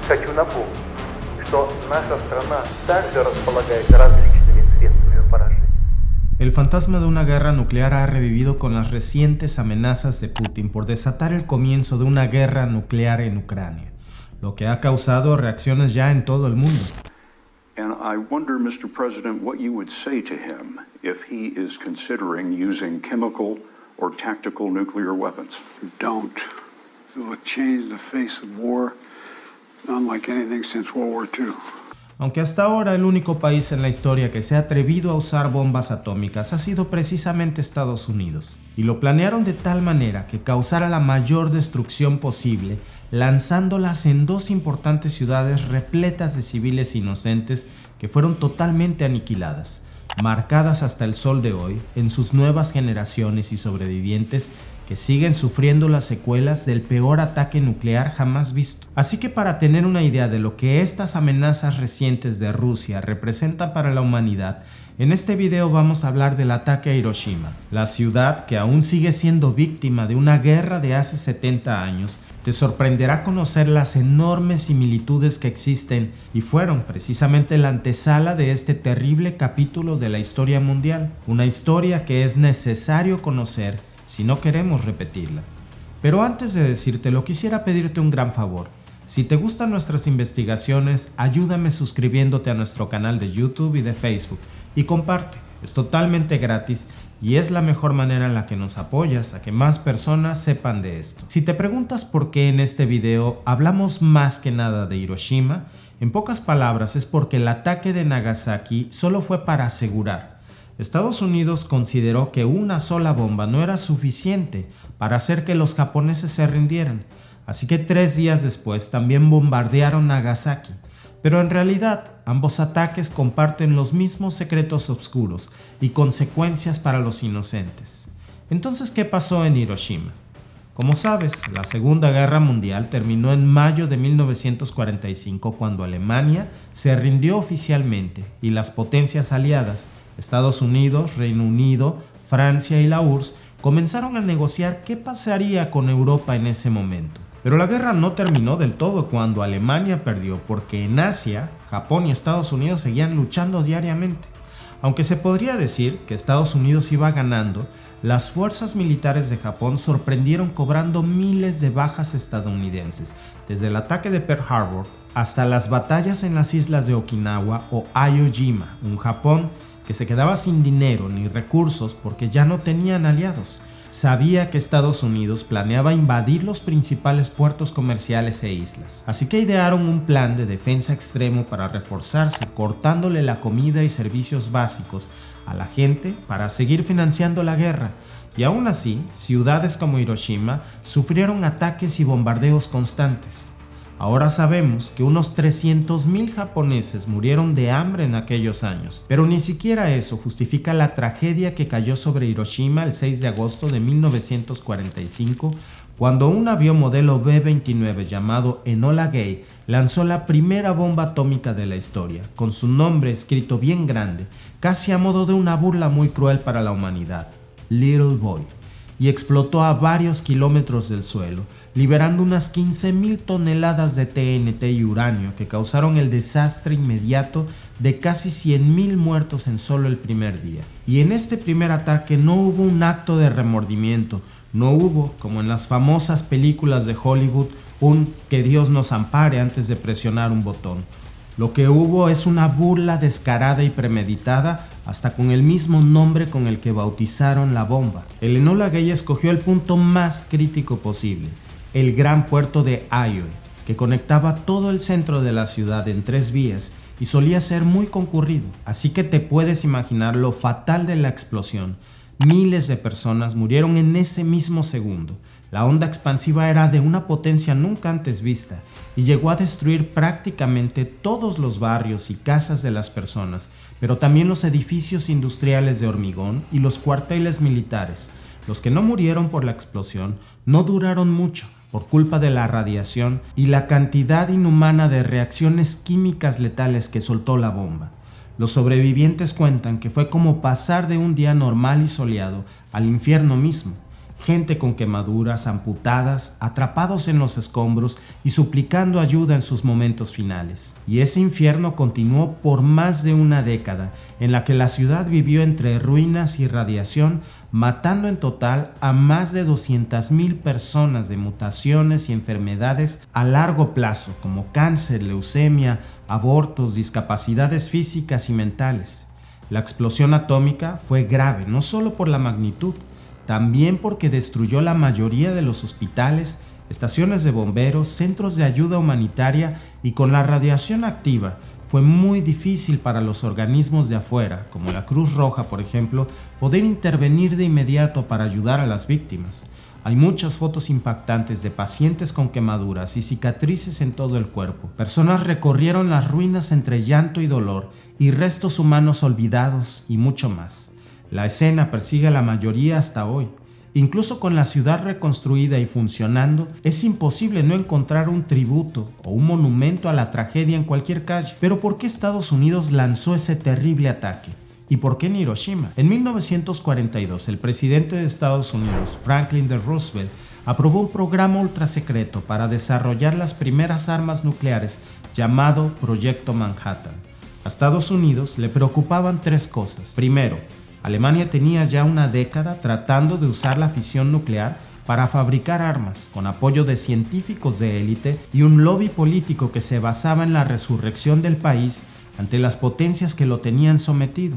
Хочу напомнить, что наша страна также располагает различными средствами поражения. El fantasma de una guerra nuclear ha revivido con las recientes amenazas de Putin por desatar el comienzo de una guerra nuclear en Ucrania, lo que ha causado reacciones ya en todo el mundo. And I wonder, Mr. President, what you would say to him if he is considering using chemical or tactical nuclear weapons. Don't. It will change the face of war, unlike anything since World War II. Aunque hasta ahora el único país en la historia que se ha atrevido a usar bombas atómicas ha sido precisamente Estados Unidos, y lo planearon de tal manera que causara la mayor destrucción posible, lanzándolas en dos importantes ciudades repletas de civiles inocentes que fueron totalmente aniquiladas, marcadas hasta el sol de hoy en sus nuevas generaciones y sobrevivientes que siguen sufriendo las secuelas del peor ataque nuclear jamás visto. Así que para tener una idea de lo que estas amenazas recientes de Rusia representan para la humanidad, en este video vamos a hablar del ataque a Hiroshima, la ciudad que aún sigue siendo víctima de una guerra de hace 70 años. Te sorprenderá conocer las enormes similitudes que existen y fueron precisamente la antesala de este terrible capítulo de la historia mundial, una historia que es necesario conocer si no queremos repetirla. Pero antes de decírtelo, quisiera pedirte un gran favor. Si te gustan nuestras investigaciones, ayúdame suscribiéndote a nuestro canal de YouTube y de Facebook y comparte. Es totalmente gratis y es la mejor manera en la que nos apoyas a que más personas sepan de esto. Si te preguntas por qué en este video hablamos más que nada de Hiroshima, en pocas palabras es porque el ataque de Nagasaki solo fue para asegurar. Estados Unidos consideró que una sola bomba no era suficiente para hacer que los japoneses se rindieran, así que 3 días después también bombardearon Nagasaki. Pero en realidad, ambos ataques comparten los mismos secretos oscuros y consecuencias para los inocentes. Entonces, ¿qué pasó en Hiroshima? Como sabes, la Segunda Guerra Mundial terminó en mayo de 1945 cuando Alemania se rindió oficialmente y las potencias aliadas, Estados Unidos, Reino Unido, Francia y la URSS, comenzaron a negociar qué pasaría con Europa en ese momento. Pero la guerra no terminó del todo cuando Alemania perdió, porque en Asia, Japón y Estados Unidos seguían luchando diariamente. Aunque se podría decir que Estados Unidos iba ganando, las fuerzas militares de Japón sorprendieron cobrando miles de bajas estadounidenses, desde el ataque de Pearl Harbor hasta las batallas en las islas de Okinawa o Iwo Jima, un Japón que se quedaba sin dinero ni recursos porque ya no tenían aliados. Sabía que Estados Unidos planeaba invadir los principales puertos comerciales e islas, así que idearon un plan de defensa extremo para reforzarse, cortándole la comida y servicios básicos a la gente para seguir financiando la guerra. Y aún así, ciudades como Hiroshima sufrieron ataques y bombardeos constantes. Ahora sabemos que unos 300,000 japoneses murieron de hambre en aquellos años, pero ni siquiera eso justifica la tragedia que cayó sobre Hiroshima el 6 de agosto de 1945, cuando un avión modelo B-29 llamado Enola Gay lanzó la primera bomba atómica de la historia, con su nombre escrito bien grande, casi a modo de una burla muy cruel para la humanidad, Little Boy, y explotó a varios kilómetros del suelo, liberando unas 15,000 toneladas de TNT y uranio que causaron el desastre inmediato de casi 100,000 muertos en solo el primer día. Y en este primer ataque no hubo un acto de remordimiento, no hubo, como en las famosas películas de Hollywood, un que Dios nos ampare antes de presionar un botón. Lo que hubo es una burla descarada y premeditada, hasta con el mismo nombre con el que bautizaron la bomba. El Enola Gay escogió el punto más crítico posible, el gran puerto de Iwo, que conectaba todo el centro de la ciudad en 3 vías y solía ser muy concurrido, así que te puedes imaginar lo fatal de la explosión. Miles de personas murieron en ese mismo segundo. La onda expansiva era de una potencia nunca antes vista y llegó a destruir prácticamente todos los barrios y casas de las personas, pero también los edificios industriales de hormigón y los cuarteles militares. Los que no murieron por la explosión no duraron mucho, por culpa de la radiación y la cantidad inhumana de reacciones químicas letales que soltó la bomba. Los sobrevivientes cuentan que fue como pasar de un día normal y soleado al infierno mismo. gente con quemaduras, amputadas, atrapados en los escombros y suplicando ayuda en sus momentos finales. Y ese infierno continuó por más de una década, en la que la ciudad vivió entre ruinas y radiación, matando en total a más de 200,000 personas de mutaciones y enfermedades a largo plazo, como cáncer, leucemia, abortos, discapacidades físicas y mentales. La explosión atómica fue grave, no solo por la magnitud, también porque destruyó la mayoría de los hospitales, estaciones de bomberos, centros de ayuda humanitaria, y con la radiación activa fue muy difícil para los organismos de afuera, como la Cruz Roja por ejemplo, poder intervenir de inmediato para ayudar a las víctimas. Hay muchas fotos impactantes de pacientes con quemaduras y cicatrices en todo el cuerpo. Personas recorrieron las ruinas entre llanto y dolor, y restos humanos olvidados y mucho más. La escena persigue a la mayoría hasta hoy. Incluso con la ciudad reconstruida y funcionando, es imposible no encontrar un tributo o un monumento a la tragedia en cualquier calle. Pero ¿por qué Estados Unidos lanzó ese terrible ataque? ¿Y por qué en Hiroshima? En 1942, el presidente de Estados Unidos, Franklin D. Roosevelt, aprobó un programa ultrasecreto para desarrollar las primeras armas nucleares llamado Proyecto Manhattan. A Estados Unidos le preocupaban tres cosas. Primero, Alemania tenía ya una década tratando de usar la fisión nuclear para fabricar armas, con apoyo de científicos de élite y un lobby político que se basaba en la resurrección del país ante las potencias que lo tenían sometido,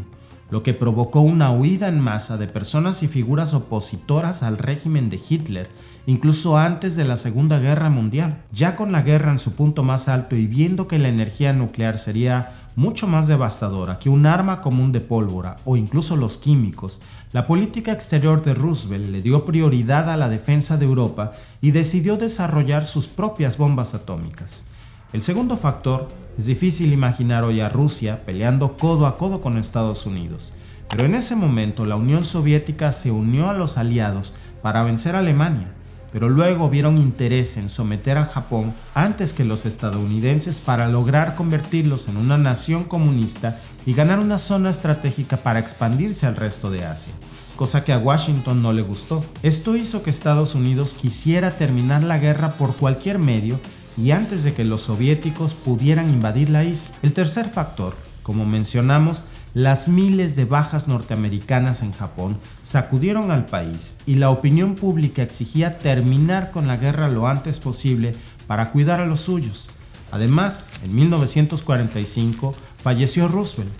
lo que provocó una huida en masa de personas y figuras opositoras al régimen de Hitler, incluso antes de la Segunda Guerra Mundial. Ya con la guerra en su punto más alto y viendo que la energía nuclear sería mucho más devastadora que un arma común de pólvora o incluso los químicos, la política exterior de Roosevelt le dio prioridad a la defensa de Europa y decidió desarrollar sus propias bombas atómicas. El segundo factor, es difícil imaginar hoy a Rusia peleando codo a codo con Estados Unidos, pero en ese momento la Unión Soviética se unió a los aliados para vencer a Alemania, pero luego vieron interés en someter a Japón antes que los estadounidenses para lograr convertirlos en una nación comunista y ganar una zona estratégica para expandirse al resto de Asia, cosa que a Washington no le gustó. Esto hizo que Estados Unidos quisiera terminar la guerra por cualquier medio y antes de que los soviéticos pudieran invadir la isla. El tercer factor, como mencionamos, las miles de bajas norteamericanas en Japón sacudieron al país y la opinión pública exigía terminar con la guerra lo antes posible para cuidar a los suyos. Además, en 1945 falleció Roosevelt.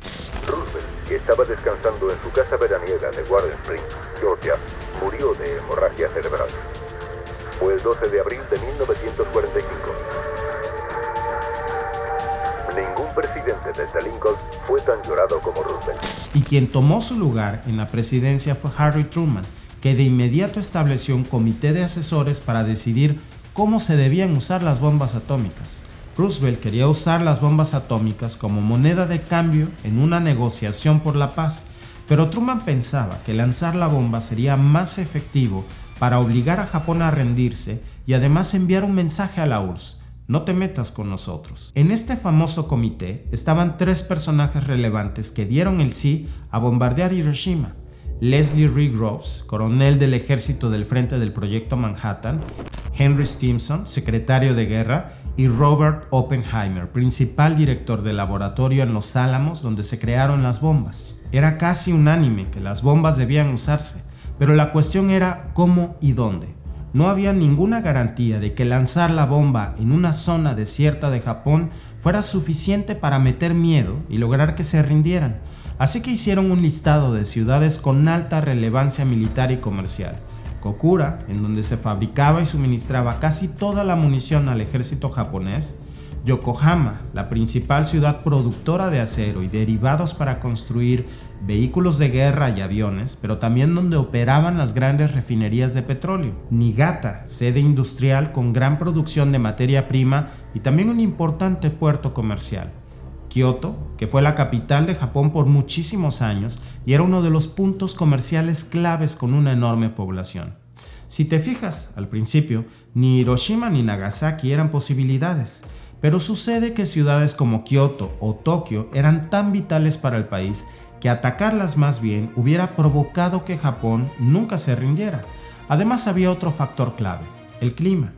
Roosevelt, que estaba descansando en su casa veraniega de Warren Springs, Georgia, murió de hemorragia cerebral. Fue el 12 de abril de 1945. Ningún presidente desde Lincoln fue tan llorado como Roosevelt. Y quien tomó su lugar en la presidencia fue Harry Truman, que de inmediato estableció un comité de asesores para decidir cómo se debían usar las bombas atómicas. Roosevelt quería usar las bombas atómicas como moneda de cambio en una negociación por la paz, pero Truman pensaba que lanzar la bomba sería más efectivo para obligar a Japón a rendirse y además enviar un mensaje a la URSS: no te metas con nosotros. En este famoso comité estaban tres personajes relevantes que dieron el sí a bombardear Hiroshima: Leslie Ree Groves, coronel del ejército del Frente del Proyecto Manhattan; Henry Stimson, secretario de guerra; y Robert Oppenheimer, principal director del laboratorio en Los Álamos donde se crearon las bombas. Era casi unánime que las bombas debían usarse, pero la cuestión era cómo y dónde. No había ninguna garantía de que lanzar la bomba en una zona desierta de Japón fuera suficiente para meter miedo y lograr que se rindieran, así que hicieron un listado de ciudades con alta relevancia militar y comercial. Kokura, en donde se fabricaba y suministraba casi toda la munición al ejército japonés; Yokohama, la principal ciudad productora de acero y derivados para construir vehículos de guerra y aviones, pero también donde operaban las grandes refinerías de petróleo; Niigata, sede industrial con gran producción de materia prima y también un importante puerto comercial; Kioto, que fue la capital de Japón por muchísimos años y era uno de los puntos comerciales claves con una enorme población. Si te fijas, al principio, ni Hiroshima ni Nagasaki eran posibilidades, pero sucede que ciudades como Kioto o Tokio eran tan vitales para el país que atacarlas más bien hubiera provocado que Japón nunca se rindiera. Además había otro factor clave, el clima.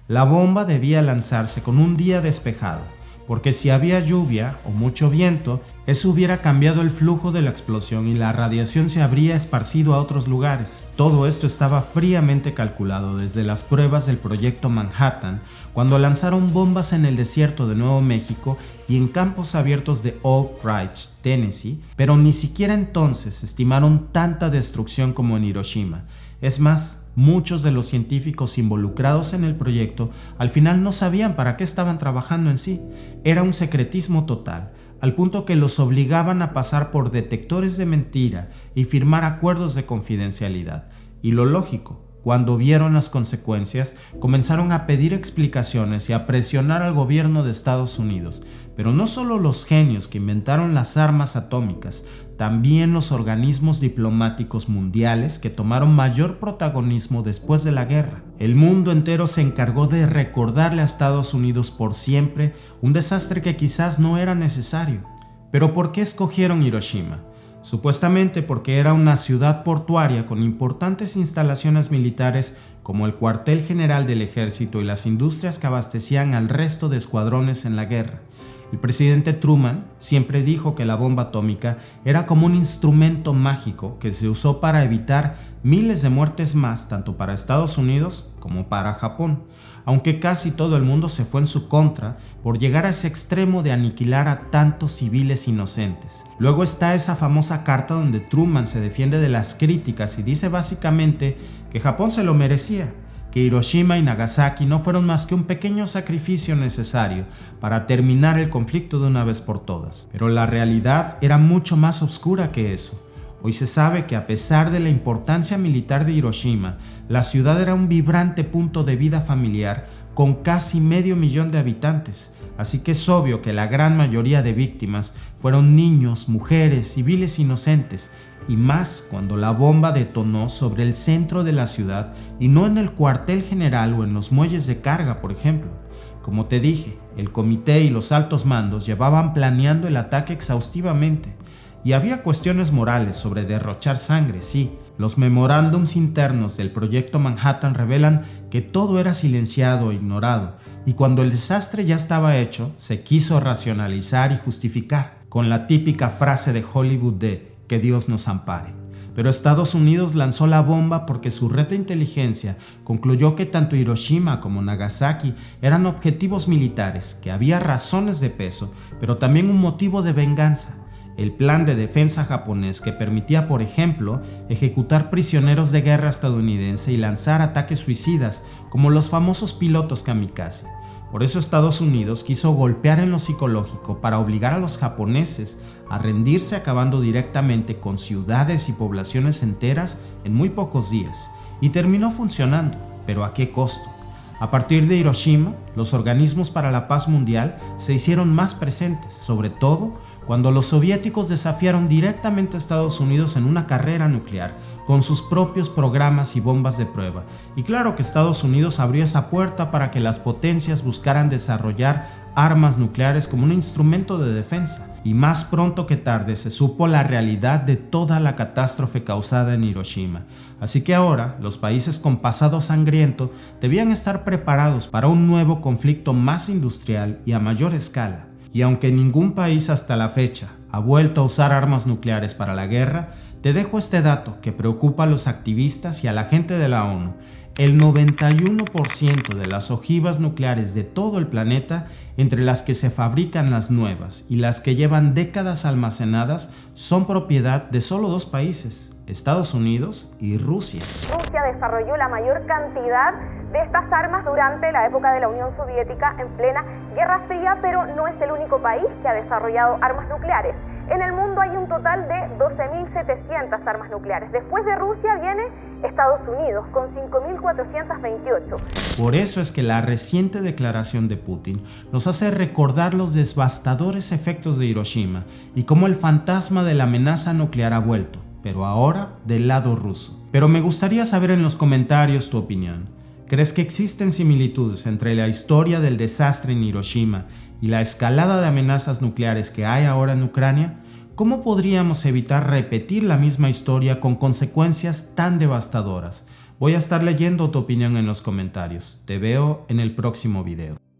La bomba debía lanzarse con un día despejado, porque si había lluvia o mucho viento, eso hubiera cambiado el flujo de la explosión y la radiación se habría esparcido a otros lugares. Todo esto estaba fríamente calculado desde las pruebas del proyecto Manhattan, cuando lanzaron bombas en el desierto de Nuevo México y en campos abiertos de Oak Ridge, Tennessee, pero ni siquiera entonces estimaron tanta destrucción como en Hiroshima. Es más, muchos de los científicos involucrados en el proyecto al final no sabían para qué estaban trabajando en sí. Era un secretismo total, al punto que los obligaban a pasar por detectores de mentira y firmar acuerdos de confidencialidad. Y lo lógico, cuando vieron las consecuencias, comenzaron a pedir explicaciones y a presionar al gobierno de Estados Unidos. Pero no solo los genios que inventaron las armas atómicas, también los organismos diplomáticos mundiales que tomaron mayor protagonismo después de la guerra. El mundo entero se encargó de recordarle a Estados Unidos por siempre un desastre que quizás no era necesario. Pero ¿por qué escogieron Hiroshima? Supuestamente porque era una ciudad portuaria con importantes instalaciones militares como el cuartel general del ejército y las industrias que abastecían al resto de escuadrones en la guerra. El presidente Truman siempre dijo que la bomba atómica era como un instrumento mágico que se usó para evitar miles de muertes más, tanto para Estados Unidos como para Japón, aunque casi todo el mundo se fue en su contra por llegar a ese extremo de aniquilar a tantos civiles inocentes. Luego está esa famosa carta donde Truman se defiende de las críticas y dice básicamente que Japón se lo merecía, que Hiroshima y Nagasaki no fueron más que un pequeño sacrificio necesario para terminar el conflicto de una vez por todas. Pero la realidad era mucho más oscura que eso. Hoy se sabe que a pesar de la importancia militar de Hiroshima, la ciudad era un vibrante punto de vida familiar con casi 500,000 de habitantes, así que es obvio que la gran mayoría de víctimas fueron niños, mujeres, civiles inocentes, y más cuando la bomba detonó sobre el centro de la ciudad y no en el cuartel general o en los muelles de carga, por ejemplo. Como te dije, el comité y los altos mandos llevaban planeando el ataque exhaustivamente, y había cuestiones morales sobre derrochar sangre, sí. Los memorándums internos del proyecto Manhattan revelan que todo era silenciado e ignorado, y cuando el desastre ya estaba hecho, se quiso racionalizar y justificar, con la típica frase de Hollywood de "que Dios nos ampare". Pero Estados Unidos lanzó la bomba porque su red de inteligencia concluyó que tanto Hiroshima como Nagasaki eran objetivos militares, que había razones de peso, pero también un motivo de venganza. El plan de defensa japonés que permitía, por ejemplo, ejecutar prisioneros de guerra estadounidense y lanzar ataques suicidas, como los famosos pilotos kamikaze. Por eso Estados Unidos quiso golpear en lo psicológico para obligar a los japoneses a rendirse, acabando directamente con ciudades y poblaciones enteras en muy pocos días. Y terminó funcionando, pero ¿a qué costo? A partir de Hiroshima, los organismos para la paz mundial se hicieron más presentes, sobre todo cuando los soviéticos desafiaron directamente a Estados Unidos en una carrera nuclear, con sus propios programas y bombas de prueba. Y claro que Estados Unidos abrió esa puerta para que las potencias buscaran desarrollar armas nucleares como un instrumento de defensa. Y más pronto que tarde se supo la realidad de toda la catástrofe causada en Hiroshima. Así que ahora, los países con pasado sangriento debían estar preparados para un nuevo conflicto más industrial y a mayor escala. Y aunque ningún país hasta la fecha ha vuelto a usar armas nucleares para la guerra, te dejo este dato que preocupa a los activistas y a la gente de la ONU. El 91% de las ojivas nucleares de todo el planeta, entre las que se fabrican las nuevas y las que llevan décadas almacenadas, son propiedad de solo dos países, Estados Unidos y Rusia. Rusia desarrolló la mayor cantidad de estas armas durante la época de la Unión Soviética en plena Guerra Fría, pero no es el único país que ha desarrollado armas nucleares. En el mundo hay un total de 12.700 armas nucleares. Después de Rusia viene Estados Unidos con 5.428. Por eso es que la reciente declaración de Putin nos hace recordar los devastadores efectos de Hiroshima y cómo el fantasma de la amenaza nuclear ha vuelto, pero ahora del lado ruso. Pero me gustaría saber en los comentarios tu opinión. ¿Crees que existen similitudes entre la historia del desastre en Hiroshima y la escalada de amenazas nucleares que hay ahora en Ucrania? ¿Cómo podríamos evitar repetir la misma historia con consecuencias tan devastadoras? Voy a estar leyendo tu opinión en los comentarios. Te veo en el próximo video.